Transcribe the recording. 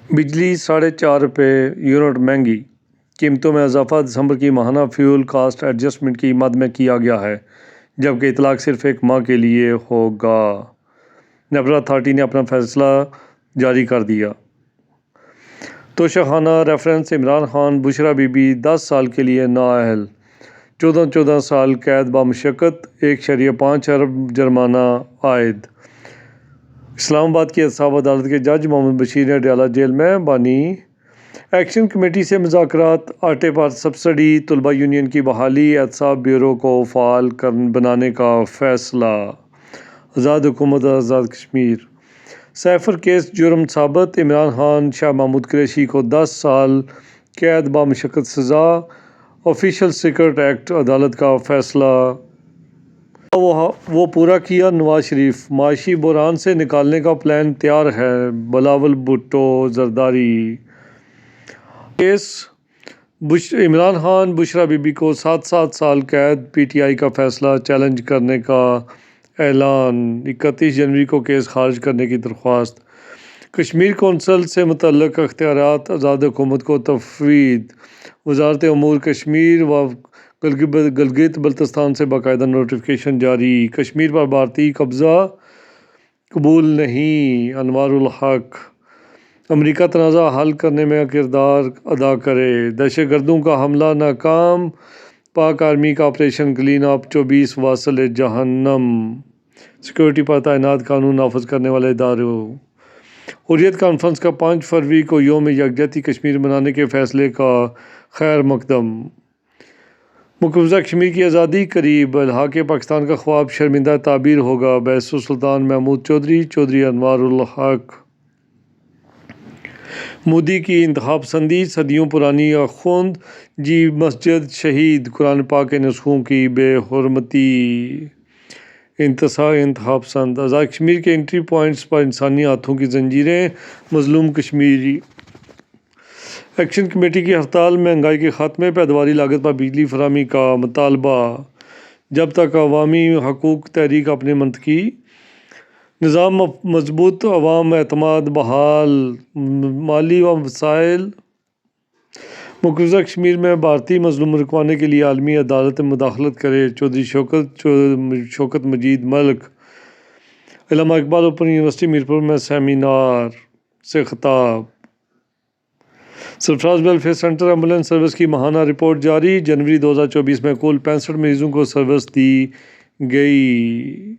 بجلی 4.5 یونٹ مہنگی، قیمتوں میں اضافہ دسمبر کی ماہانہ فیول کاسٹ ایڈجسٹمنٹ کی مد میں کیا گیا ہے، جبکہ اطلاق صرف 1 ماہ کے لیے ہوگا۔ نیپرا اتھارٹی نے اپنا فیصلہ جاری کر دیا۔ توشیخانہ ریفرنس عمران خان بشرا بی بی 10 سال کے لیے نااہل، 14 سال قید بامشقت، 1.5 ارب جرمانہ عائد۔ اسلام آباد کی احتساب عدالت کے جج محمد بشیر نے اڈیالہ جیل میں بانی ایکشن کمیٹی سے مذاکرات، آٹے پر سبسڈی، طلبہ یونین کی بحالی، احتساب بیورو کو فعال بنانے کا فیصلہ۔ آزاد حکومت آزاد کشمیر سیفر کیس جرم ثابت، عمران خان شاہ محمود قریشی کو 10 سال قید بامشقت سزا، آفیشل سیکرٹ ایکٹ عدالت کا فیصلہ۔ وہ پورا کیا نواز شریف، معاشی بحران سے نکالنے کا پلان تیار ہے، بلاول بھٹو زرداری۔ کیس عمران خان بشرا بی بی کو 7 سال قید، پی ٹی آئی کا فیصلہ چیلنج کرنے کا اعلان، 31 جنوری کو کیس خارج کرنے کی درخواست۔ کشمیر کونسل سے متعلق اختیارات آزاد حکومت کو تفویض، وزارت امور کشمیر و گلگت بلتستان سے باقاعدہ نوٹیفکیشن جاری۔ کشمیر پر بھارتی قبضہ قبول نہیں، انوار الحق۔ امریکہ تنازع حل کرنے میں کردار ادا کرے، دہشت گردوں کا حملہ ناکام، پاک آرمی کا آپریشن کلین اپ 24 واصل جہنم۔ سیکورٹی پر تعینات قانون نافذ کرنے والے اداروں۔ حریت کانفرنس کا 5 فروری کو یوم یکجہتی کشمیر منانے کے فیصلے کا خیر مقدم۔ مقبوضہ کشمیر کی آزادی قریب، الحاق پاکستان کا خواب شرمندہ تعبیر ہوگا، بحث السلطان محمود چودھری انوار الحق۔ مودی کی انتخاب پسندی، صدیوں پرانی اخوند جی مسجد شہید، قرآن پاک کے نسخوں کی بے حرمتی۔ انتخاب پسند، آزاد کشمیر کے انٹری پوائنٹس پر انسانی ہاتھوں کی زنجیریں، مظلوم کشمیری۔ ایکشن کمیٹی کی ہڑتال، مہنگائی کے خاتمے، پیداواری لاگت پر بجلی فراہمی کا مطالبہ۔ جب تک عوامی حقوق تحریک اپنے منطقی نظام مضبوط، عوام اعتماد بحال، مالی و وسائل۔ مقبوضہ کشمیر میں بھارتی مظلوم رکوانے کے لیے عالمی عدالت مداخلت کرے، چودھری شوکت مجید ملک۔ علامہ اقبال اوپن یونیورسٹی میرپور میں سیمینار سے خطاب۔ سرفراز ویلفیئر سینٹر ایمبولینس سروس کی ماہانہ رپورٹ جاری، جنوری 2024 میں کل 65 مریضوں کو سروس دی گئی۔